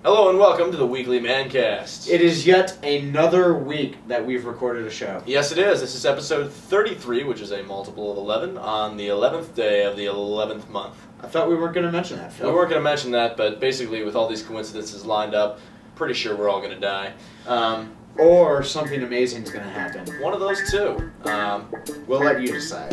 Hello and welcome to the weekly MANcast. It is yet another week that we've recorded a show. Yes, it is. This is episode 33, which is a multiple of 11, on the 11th day of the 11th month. I thought we weren't going to mention that, Phil. We weren't going to mention that, but basically with all these coincidences lined up, pretty sure we're all going to die. Or something amazing is going to happen. One of those two. We'll let you decide.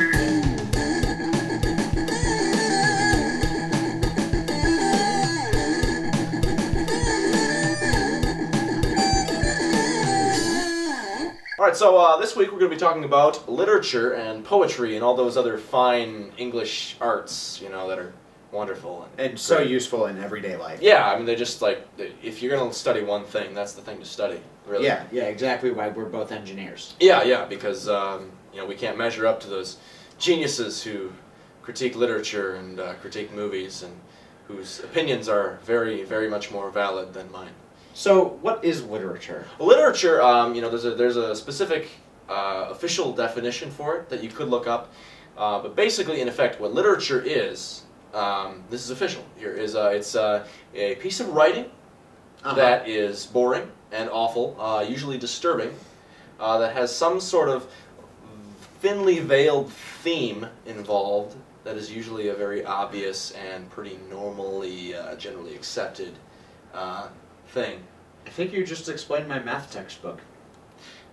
Alright, so this week we're going to be talking about literature and poetry and all those other fine English arts, you know, that are wonderful. And so useful in everyday life. Yeah, I mean, they're just like, if you're going to study one thing, that's the thing to study, really. Yeah, exactly why we're both engineers. Yeah, because, you know, we can't measure up to those geniuses who critique literature and critique movies and whose opinions are very, very much more valid than mine. So, what is literature? Literature, you know, there's a specific official definition for it that you could look up, but basically, in effect, what literature is, this is official here, is it's a piece of writing that is boring and awful, usually disturbing, that has some sort of thinly veiled theme involved that is usually a very obvious and pretty normally, generally accepted thing. I think you just explained my math textbook.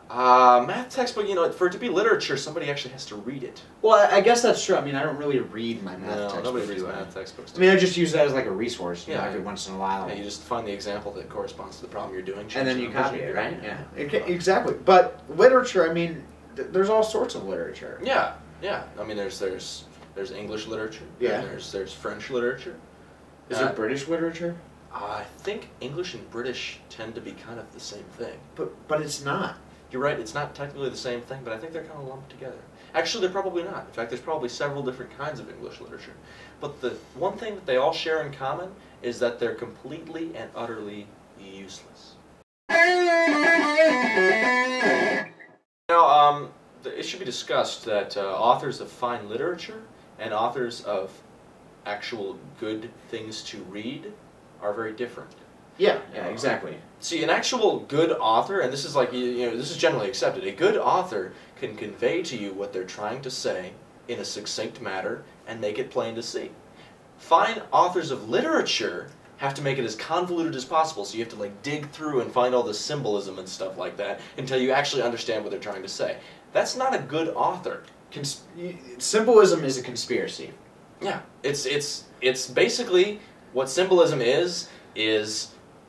Math textbook, you know, for it to be literature, somebody actually has to read it. Well, I guess that's true. I mean, I don't really read my math textbook. No, nobody reads math textbooks. I mean, I just use that as like a resource, you know, every once in a while. Yeah, you just find the example that corresponds to the problem you're doing. And then you copy it, right? Yeah. Exactly. But literature, I mean, there's all sorts of literature. Yeah. I mean, there's English literature. Yeah. And there's French literature. Is there British literature? I think English and British tend to be kind of the same thing. But it's not. You're right, it's not technically the same thing, but I think they're kind of lumped together. Actually, they're probably not. In fact, there's probably several different kinds of English literature. But the one thing that they all share in common is that they're completely and utterly useless. Now, it should be discussed that authors of fine literature and authors of actual good things to read are very different. Yeah, exactly. See, an actual good author, and this is like, you know, this is generally accepted, a good author can convey to you what they're trying to say in a succinct manner and make it plain to see. Fine authors of literature have to make it as convoluted as possible, so you have to like dig through and find all the symbolism and stuff like that until you actually understand what they're trying to say. That's not a good author. Symbolism is a conspiracy. Yeah, it's basically what symbolism is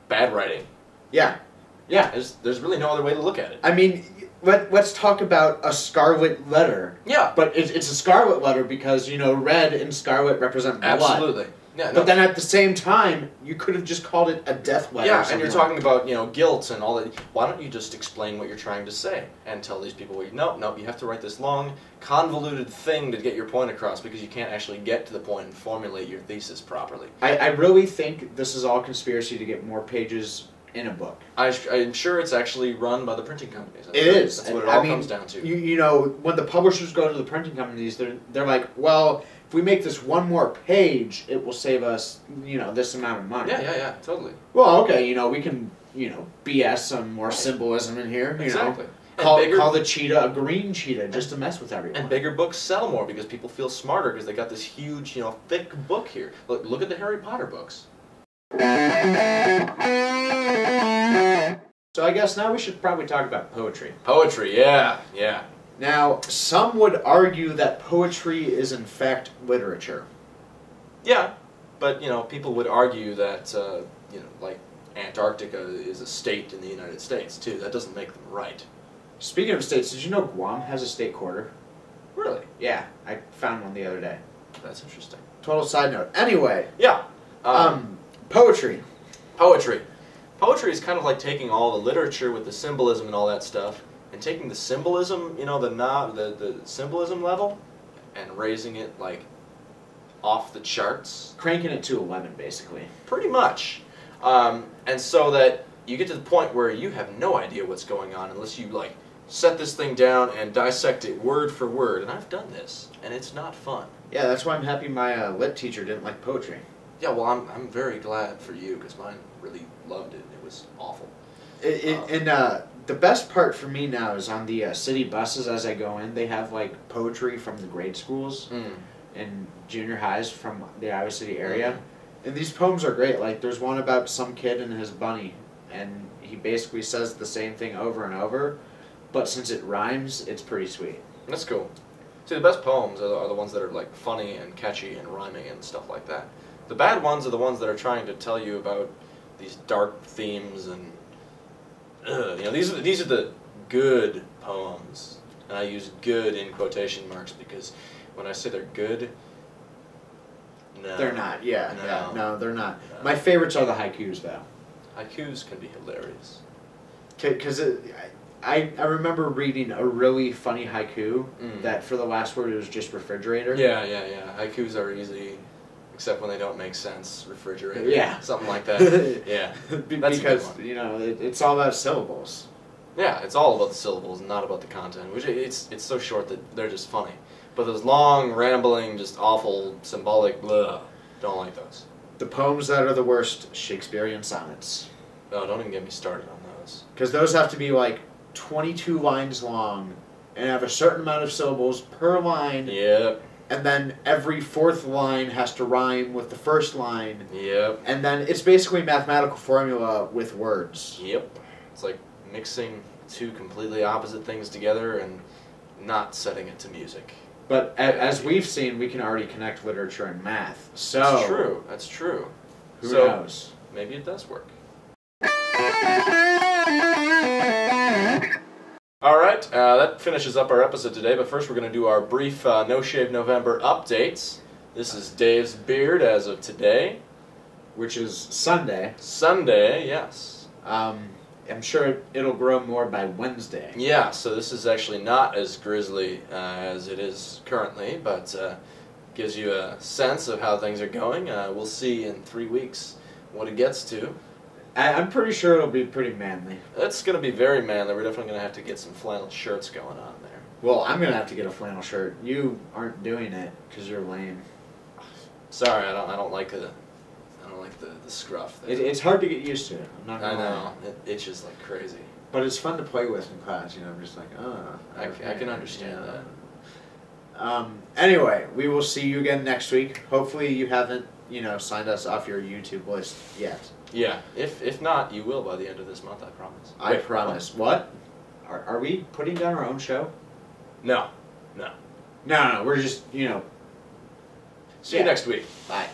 bad writing. Yeah. There's really no other way to look at it. I mean, let's talk about a scarlet letter. Yeah. But it's a scarlet letter because, you know, red and scarlet represent blood. Absolutely. Yeah, but then at the same time, you could have just called it a death letter. Yeah, and you're talking about, you know, guilt and all that. Why don't you just explain what you're trying to say and tell these people, no, you have to write this long, convoluted thing to get your point across because you can't actually get to the point and formulate your thesis properly. I really think this is all conspiracy to get more pages in a book. I'm sure it's actually run by the printing companies. That's what it all comes down to. You know, when the publishers go to the printing companies, they're like, well, if we make this one more page, it will save us, you know, this amount of money. Yeah, totally. Well, okay, you know, we can, you know, BS some more symbolism in here. You know, call the cheetah a green cheetah just to mess with everyone. And bigger books sell more because people feel smarter because they got this huge, you know, thick book here. Look at the Harry Potter books. So I guess now we should probably talk about poetry. Poetry, yeah. Now, some would argue that poetry is in fact literature. Yeah, but, you know, people would argue that, you know, like Antarctica is a state in the United States, too. That doesn't make them right. Speaking of states, did you know Guam has a state quarter? Really? Yeah, I found one the other day. That's interesting. Total side note. Anyway. Yeah. Poetry. Poetry is kind of like taking all the literature with the symbolism and all that stuff, and taking the symbolism, you know, the symbolism level, and raising it like off the charts. Cranking it to 11, basically. Pretty much. And so that you get to the point where you have no idea what's going on unless you like set this thing down and dissect it word for word. And I've done this, and it's not fun. Yeah, that's why I'm happy my lit teacher didn't like poetry. Yeah, well, I'm very glad for you because mine really loved it. It was awful. The best part for me now is on the city buses as I go in. They have like poetry from the grade schools and junior highs from the Iowa City area, and these poems are great. Like there's one about some kid and his bunny, and he basically says the same thing over and over, but since it rhymes, it's pretty sweet. That's cool. See, the best poems are the ones that are like funny and catchy and rhyming and stuff like that. The bad ones are the ones that are trying to tell you about these dark themes and these are the good poems, and I use "good" in quotation marks because when I say they're good, no, they're not. No, they're not. No. My favorites are the haikus, though. Haikus can be hilarious. Because I remember reading a really funny haiku that for the last word it was just refrigerator. Yeah. Haikus are easy. Except when they don't make sense, refrigerator. Yeah. Something like that. Yeah. That's because, a good one. It's all about syllables. Yeah, it's all about the syllables, not about the content. Which it's so short that they're just funny. But those long, rambling, just awful, symbolic, blah, don't like those. The poems that are the worst, Shakespearean sonnets. No, don't even get me started on those. Because those have to be like 22 lines long and have a certain amount of syllables per line. Yep. And then every fourth line has to rhyme with the first line. Yep. And then it's basically a mathematical formula with words. Yep. It's like mixing two completely opposite things together and not setting it to music. But as we've seen, we can already connect literature and math. So That's true. Who knows? Maybe it does work. Alright, that finishes up our episode today, but first we're going to do our brief No Shave November updates. This is Dave's beard as of today. Which is Sunday. Sunday, yes. I'm sure it'll grow more by Wednesday. Yeah, so this is actually not as grizzly as it is currently, but gives you a sense of how things are going. We'll see in 3 weeks what it gets to. I'm pretty sure it'll be pretty manly. It's going to be very manly. We're definitely going to have to get some flannel shirts going on there. Well, I'm going to have to get a flannel shirt. You aren't doing it because you're lame. Sorry, I don't like the scruff there. It's hard to get used to. I'm not gonna know. lie. It itches like crazy. But it's fun to play with in class. I'm just like, I can understand that. Anyway, we will see you again next week. Hopefully you haven't, signed us off your YouTube list yet. Yeah, if not, you will by the end of this month, I promise. I promise. What? Are we putting down our own show? No. No, we're just, See you next week. Bye.